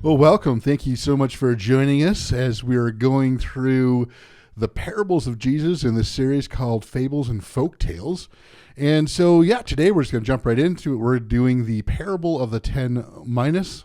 Well, welcome. Thank you so much for joining us as we are going through the parables of Jesus in this series called Fables and Folktales. And so, today we're just going to jump right into it. We're doing the parable of the 10 Minas.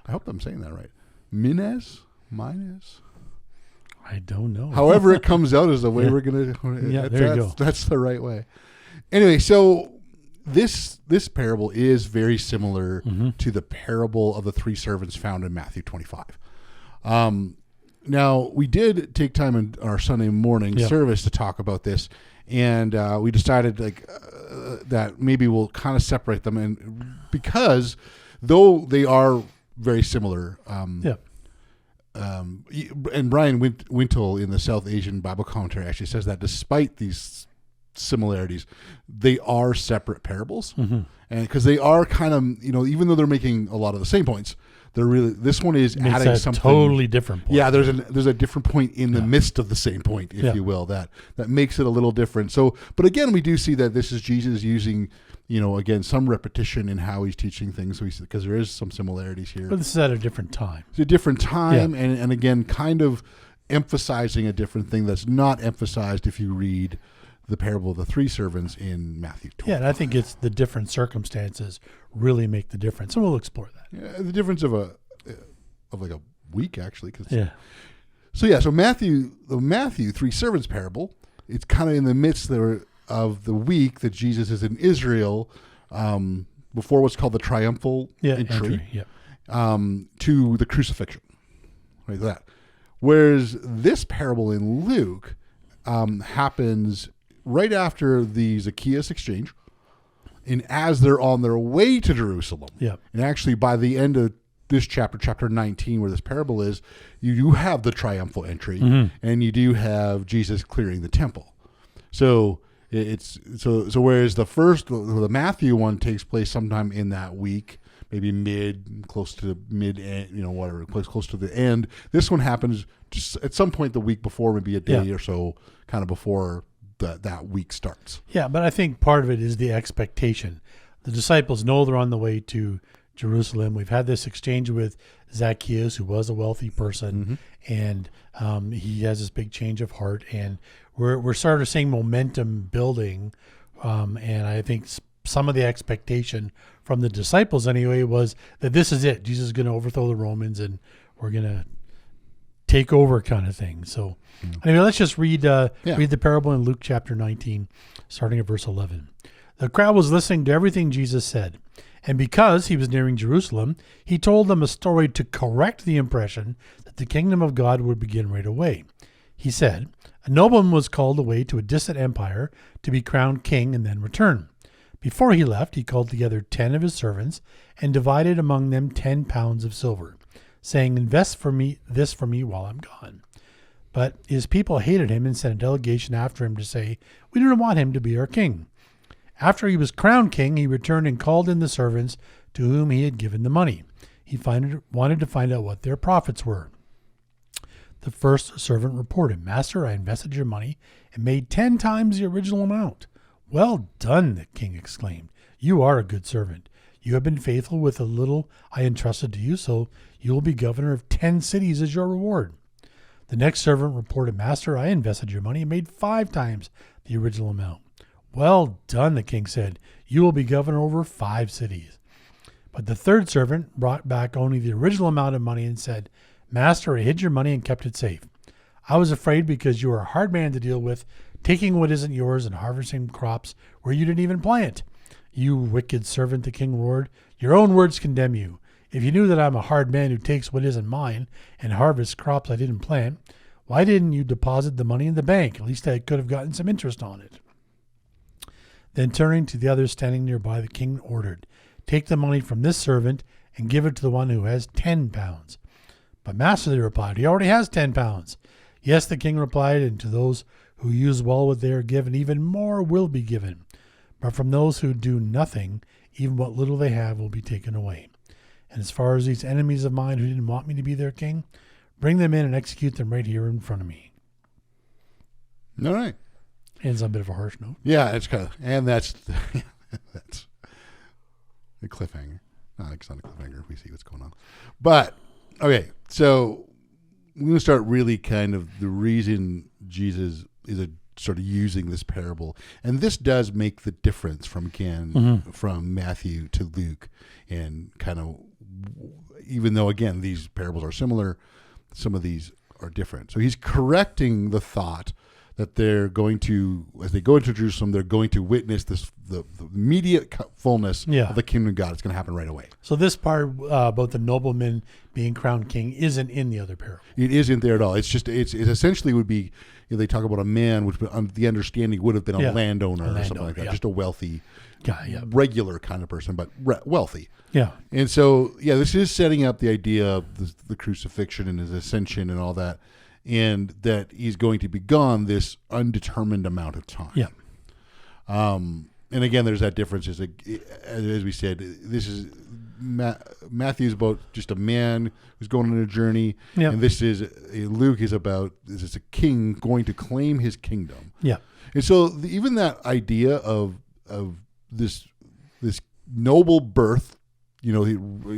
I hope I'm saying that right. Minas? I don't know. However it comes out is the way we're going to... Yeah, there you go. That's the right way. Anyway, so... This parable is very similar to the parable of the three servants found in Matthew 25. Now, we did take time in our Sunday morning service to talk about this, and we decided that maybe we'll kind of separate them, and because though they are very similar, and Brian Wintle in the South Asian Bible Commentary actually says that despite these similarities, they are separate parables, and because they are kind of, even though they're making a lot of the same points, they're really, this one is adding something totally different point. Yeah, there's a different point in the midst of the same point, if you will, that makes it a little different. So, but again, we do see that this is Jesus using, again, some repetition in how he's teaching things, because there is some similarities here. But this is at a different time. It's a different time, and again, kind of emphasizing a different thing that's not emphasized if you read the parable of the three servants in Matthew 25. Yeah, and I think it's the different circumstances really make the difference, and we'll explore that. Yeah, the difference of like a week, actually. So the Matthew three servants parable, it's kind of in the midst of the week that Jesus is in Israel, before what's called the triumphal entry. To the crucifixion, like that. Whereas this parable in Luke happens right after the Zacchaeus exchange, and as they're on their way to Jerusalem. And actually by the end of this chapter 19, where this parable is, you do have the triumphal entry, and you do have Jesus clearing the temple. So so whereas the Matthew one takes place sometime in that week, maybe close to the end. This one happens just at some point the week before, maybe a day or so, kind of before that week starts. Yeah, but I think part of it is the expectation. The disciples know they're on the way to Jerusalem. We've had this exchange with Zacchaeus, who was a wealthy person, and he has this big change of heart, and we're sort of seeing momentum building, and I think some of the expectation from the disciples anyway was that this is it. Jesus is going to overthrow the Romans and we're going to take over, kind of thing. So anyway, let's just read the parable in Luke chapter 19, starting at verse 11. The crowd was listening to everything Jesus said, and because he was nearing Jerusalem, he told them a story to correct the impression that the kingdom of God would begin right away. He said, a nobleman was called away to a distant empire to be crowned king and then return. Before he left, he called together 10 of his servants and divided among them 10 pounds of silver, saying, invest this for me while I'm gone. But his people hated him and sent a delegation after him to say, we don't want him to be our king. After he was crowned king, he returned and called in the servants to whom he had given the money. He wanted to find out what their profits were. The first servant reported, Master, I invested your money and made 10 times the original amount. Well done, the king exclaimed. You are a good servant. You have been faithful with the little I entrusted to you, so you will be governor of 10 cities as your reward. The next servant reported, Master, I invested your money and made 5 times the original amount. Well done, the king said. You will be governor over 5 cities. But the third servant brought back only the original amount of money and said, Master, I hid your money and kept it safe. I was afraid because you are a hard man to deal with, taking what isn't yours and harvesting crops where you didn't even plant. You wicked servant, the king roared. Your own words condemn you. If you knew that I'm a hard man who takes what isn't mine and harvests crops I didn't plant, why didn't you deposit the money in the bank? At least I could have gotten some interest on it. Then turning to the others standing nearby, the king ordered, take the money from this servant and give it to the one who has 10 pounds. But master, they replied, he already has 10 pounds. Yes, the king replied, and to those who use well what they are given, even more will be given. But from those who do nothing, even what little they have will be taken away. And as far as these enemies of mine who didn't want me to be their king, bring them in and execute them right here in front of me. All right. Ends on a bit of a harsh note. Yeah, it's kind of, and that's the cliffhanger. No, it's not a cliffhanger. We see what's going on. But Okay, so we're going to start really kind of the reason Jesus is sort of using this parable. And this does make the difference from Matthew to Luke. And kind of, even though, again, these parables are similar, some of these are different. So he's correcting the thought that they're going to, as they go into Jerusalem, they're going to witness the immediate fullness of the kingdom of God. It's going to happen right away. So this part about the nobleman being crowned king isn't in the other parable. It isn't there at all. It's just it essentially would be, they talk about a man, which the understanding would have been a landowner or something like that, just a wealthy guy, regular kind of person, but wealthy. Yeah. And so, this is setting up the idea of the crucifixion and his ascension and all that. And that he's going to be gone this undetermined amount of time. Yeah. And again, there's that difference. As we said, this is Matthew's about just a man who's going on a journey, and this is Luke is about this is a king going to claim his kingdom. Yeah. And so even that idea of this noble birth,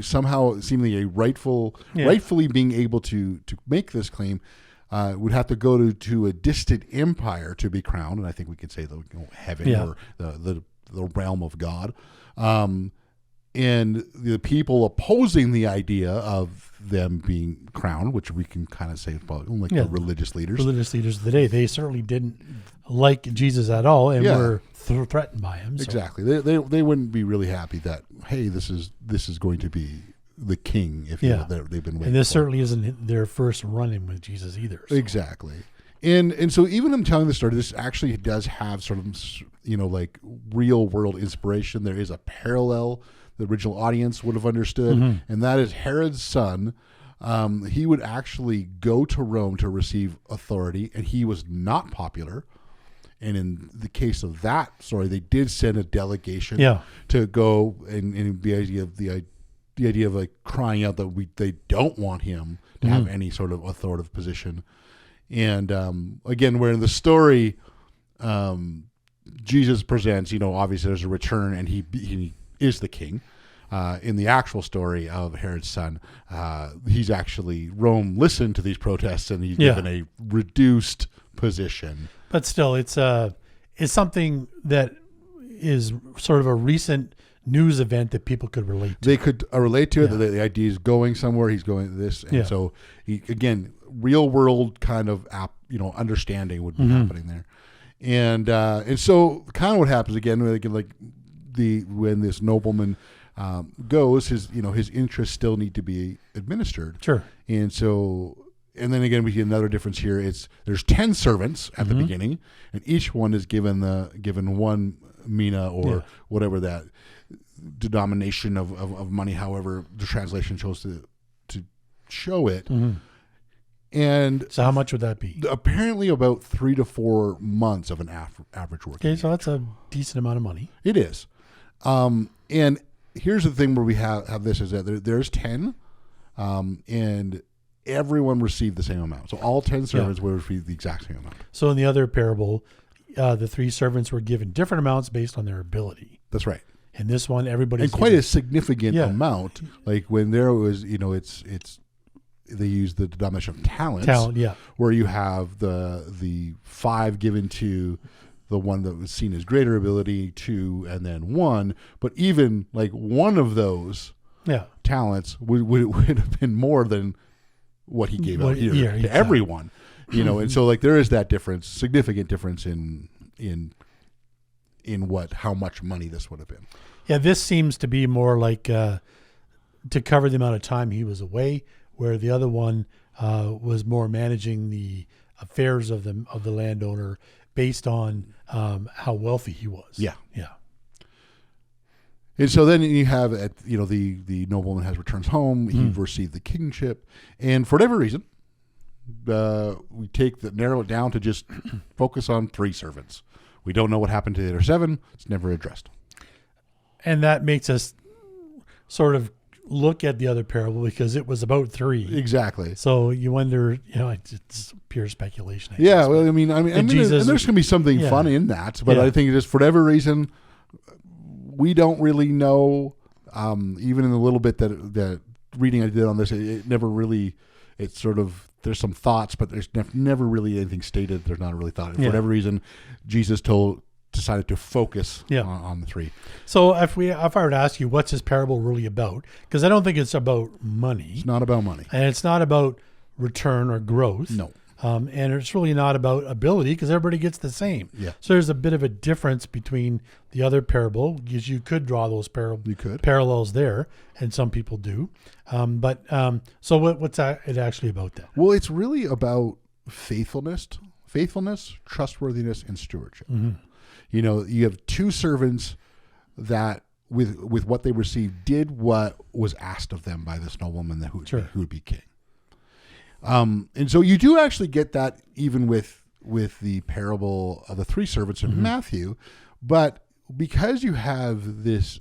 somehow seemingly rightfully being able to make this claim. Would have to go to a distant empire to be crowned, and I think we could say heaven or the realm of God. And the people opposing the idea of them being crowned, which we can kind of say about the religious leaders. Religious leaders of the day, they certainly didn't like Jesus at all and were threatened by him. So. Exactly. They wouldn't be really happy that, hey, this is going to be the king, if they've been waiting. And this certainly isn't their first run-in with Jesus either. So. Exactly. And so even I'm telling the story, this actually does have sort of, real world inspiration. There is a parallel the original audience would have understood, and that is Herod's son. He would actually go to Rome to receive authority, and he was not popular. And in the case of that story, they did send a delegation to go and the idea of crying out that they don't want him to have any sort of authoritative position. And again, where in the story, Jesus presents, obviously there's a return and he is the king. In the actual story of Herod's son, he's actually, Rome listened to these protests and he's given a reduced position. But still, it's something that is sort of a recent news event that people could relate to. They could relate to it. The idea is going somewhere. He's going to this. And so, again, real world kind of understanding would be happening there. And so kind of what happens again, when this nobleman goes, his interests still need to be administered. Sure. And so, and then again, we see another difference here. There's 10 servants at the beginning, and each one is given one mina or whatever that denomination of money, however the translation chose to show it. And so how much would that be? Apparently about 3 to 4 months of an average working. Okay, so that's a decent amount of money. It is. And here's the thing where we have this is that there's 10, and everyone received the same amount. So all 10 servants would receive the exact same amount. So in the other parable, the 3 servants were given different amounts based on their ability. That's right. In this one, everybody's quite a significant amount. Like when there was, it's they use the denomination of talents. Where you have the 5 given to the one that was seen as greater ability, 2, and then 1. But even one of those talents would have been more than what he gave out here to everyone. And so there is that difference, significant difference in how much money this would have been. Yeah, this seems to be more like to cover the amount of time he was away, where the other one was more managing the affairs of the landowner based on how wealthy he was. Yeah. And so then you have the nobleman returns home. He received the kingship, and for whatever reason, we narrow it down to just focus on 3 servants. We don't know what happened to the other 7. It's never addressed. And that makes us sort of look at the other parable because it was about 3. Exactly. So you wonder, it's pure speculation. Well, I mean, and there's going to be something fun in that, but I think just for whatever reason, we don't really know, even in the little bit that reading I did on this, it never really, it's sort of, there's some thoughts, but there's never really anything stated. There's not a really thought. And for whatever reason, Jesus decided to focus on the three. So if I were to ask you, what's this parable really about? Because I don't think it's about money. It's not about money. And it's not about return or growth. No. And it's really not about ability, because everybody gets the same. Yeah. So there's a bit of a difference between the other parable, because you could draw those parallels there, and some people do. So what's it actually about then? Well, it's really about faithfulness, trustworthiness, and stewardship. Mm-hmm. You know, you have two servants that with what they received did what was asked of them by this nobleman who would be king. And so you do actually get that even with the parable of the three servants in Matthew, but because you have this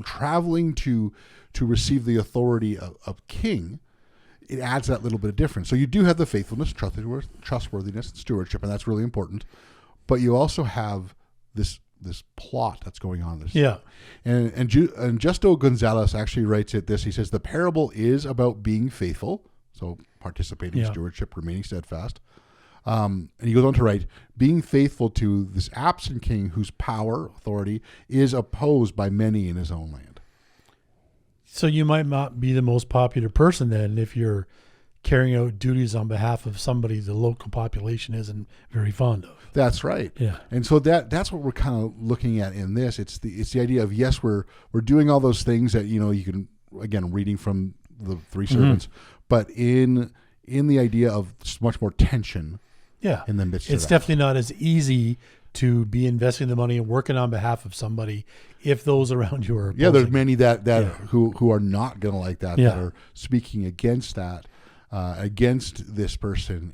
traveling to receive the authority of king, it adds that little bit of difference. So you do have the faithfulness, trustworthiness, and stewardship, and that's really important. But you also have this plot that's going on. And Justo Gonzalez actually writes it this. He says the parable is about being faithful, so participating, stewardship, remaining steadfast. And he goes on to write, being faithful to this absent king whose power, authority, is opposed by many in his own land. So you might not be the most popular person then if you're carrying out duties on behalf of somebody the local population isn't very fond of. That's right. Yeah. And so that's what we're kind of looking at in this. It's the idea of, yes, we're doing all those things that, you know, you can, again, reading from the three servants, but in the idea of much more tension in the midst of that. It's definitely not as easy to be investing the money and working on behalf of somebody if those around you are opposing. Yeah, there's many that who are not going to like that, that are speaking against that, against this person.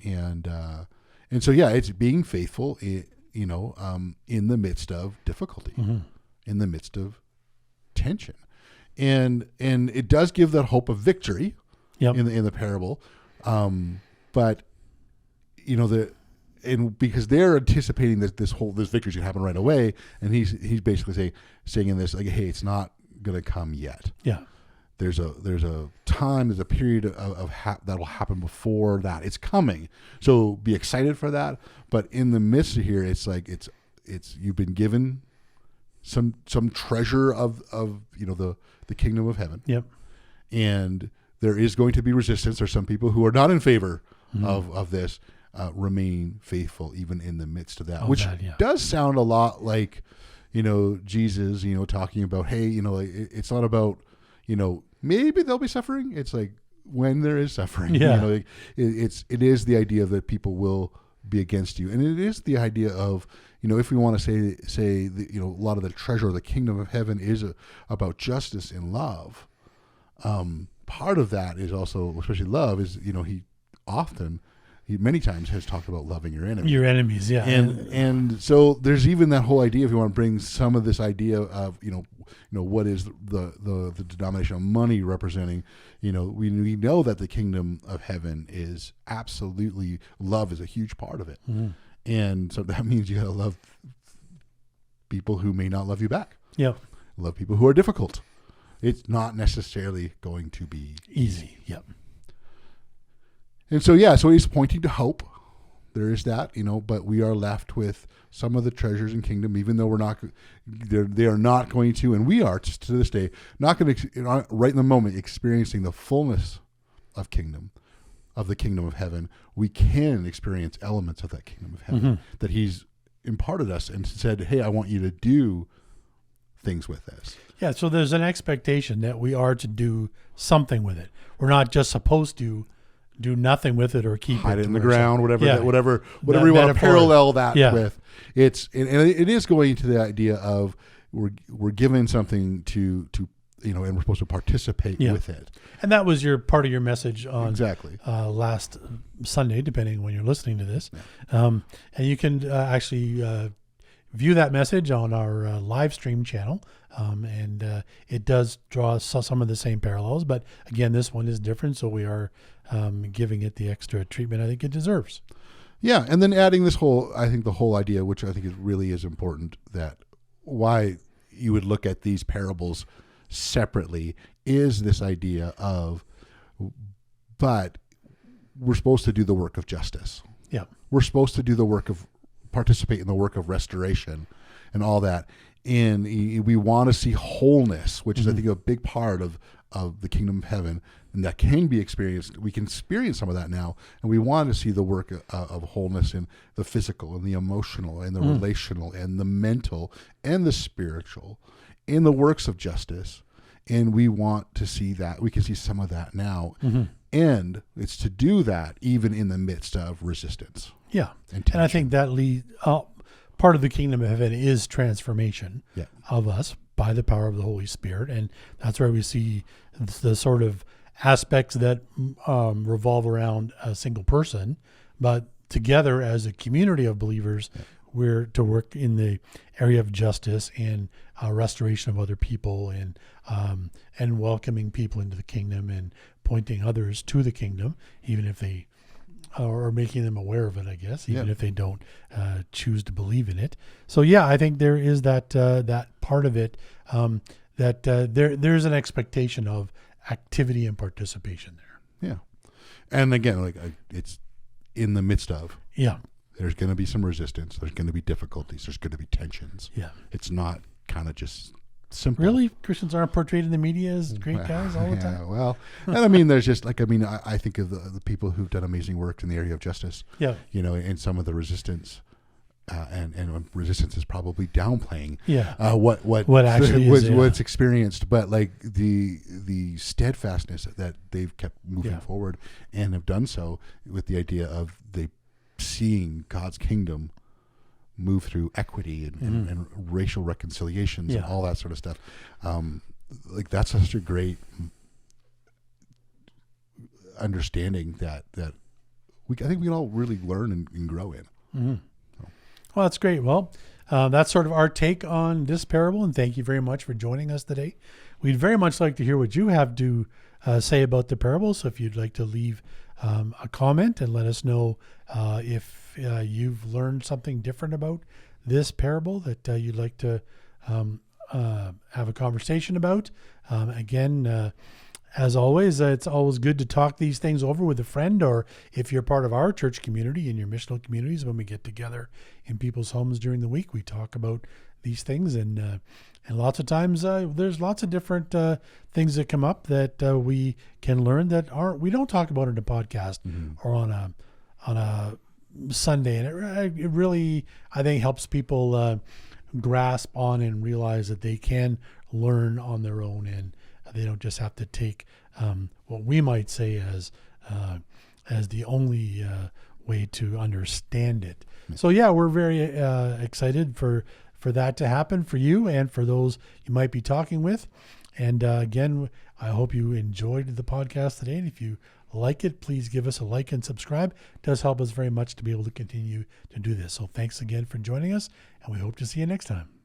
And so, it's being faithful, in the midst of difficulty, in the midst of tension. And it does give that hope of victory in the parable. But, and because they're anticipating that this victory is going to happen right away, and he's basically saying in this, like, hey, it's not going to come yet. Yeah. There's a time, there's a period of that will happen before that. It's coming, so be excited for that. But in the midst of here, it's like it's you've been given some treasure of the kingdom of heaven. Yep. And there is going to be resistance. There's some people who are not in favor of this. Remain faithful even in the midst of that, which does sound a lot like, Jesus, talking about, hey, it's not about, maybe there'll be suffering. It's like when there is suffering, it is the idea that people will be against you. And it is the idea of, if we want to say that, a lot of the treasure of the kingdom of heaven is about justice and love. Part of that is also, especially love, is, he many times has talked about loving your enemies. Your enemies, yeah. And so there's even that whole idea, if you want to bring some of this idea of, what is the denomination of money representing, we know that the kingdom of heaven is absolutely, love is a huge part of it. Mm-hmm. And so that means you got to love people who may not love you back. Yeah. Love people who are difficult. It's not necessarily going to be easy. Yep. And so, so he's pointing to hope. There is that, but we are left with some of the treasures in kingdom, even though they are not going to, and we are to this day, not going to, right in the moment, experiencing the fullness of the kingdom of heaven. We can experience elements of that kingdom of heaven that he's imparted us and said, hey, I want you to do things with this. Yeah, so there's an expectation that we are to do something with it. We're not just supposed to do nothing with it or keep hide it in the ground, whatever that you want to parallel that with. It's and it is going to the idea of we're given something to and we're supposed to participate with it. And that was part of your message on exactly last Sunday, depending on when you're listening to this. And you can actually view that message on our live stream channel. And it does draw some of the same parallels, but again, this one is different. So we are giving it the extra treatment I think it deserves. Yeah. And then adding the whole idea, which I think really is important, that why you would look at these parables separately is this idea of, but we're supposed to do the work of justice. Yeah. We're supposed to do the work of, participate in the work of restoration and all that. And we want to see wholeness, which is, I think, a big part of the kingdom of heaven, and that can be experienced. We can experience some of that now, and we want to see the work of wholeness in the physical and the emotional and the relational and the mental and the spiritual in the works of justice. And we want to see that. We can see some of that now. And it's to do that even in the midst of resistance. Yeah. And I think that part of the kingdom of heaven is transformation of us by the power of the Holy Spirit. And that's where we see the sort of aspects that revolve around a single person, but together as a community of believers, we're to work in the area of justice and restoration of other people, and welcoming people into the kingdom and pointing others to the kingdom, even if they or making them aware of it, I guess, even if they don't choose to believe in it. So I think there is that part of it, that there's an expectation of activity and participation there. Yeah, and again, it's in the midst of. Yeah, there's going to be some resistance. There's going to be difficulties. There's going to be tensions. Yeah, it's not kind of just simple. Really, Christians aren't portrayed in the media as great guys all the time. Well, and I mean, there's just I think of the people who've done amazing work in the area of justice. Yeah, and some of the resistance, and resistance is probably downplaying. What actually is what's experienced, but like the steadfastness that they've kept moving forward and have done so with the idea of they seeing God's kingdom move through equity and racial reconciliations and all that sort of stuff. That's such a great understanding that I think we can all really learn and grow in. Well, that's great. Well, that's sort of our take on this parable, and thank you very much for joining us today. We'd very much like to hear what you have to say about the parable. So if you'd like to leave a comment and let us know if you've learned something different about this parable that you'd like to have a conversation about. Again, as always, it's always good to talk these things over with a friend, or if you're part of our church community in your missional communities, when we get together in people's homes during the week, we talk about these things, and lots of times there's lots of different things that come up that we can learn that we don't talk about in a podcast or on a Sunday, and it really, I think, helps people grasp on and realize that they can learn on their own, and they don't just have to take what we might say as the only way to understand it. So we're very excited for that to happen for you and for those you might be talking with. And again, I hope you enjoyed the podcast today. And if you like it, please give us a like and subscribe. It does help us very much to be able to continue to do this. So thanks again for joining us, and we hope to see you next time.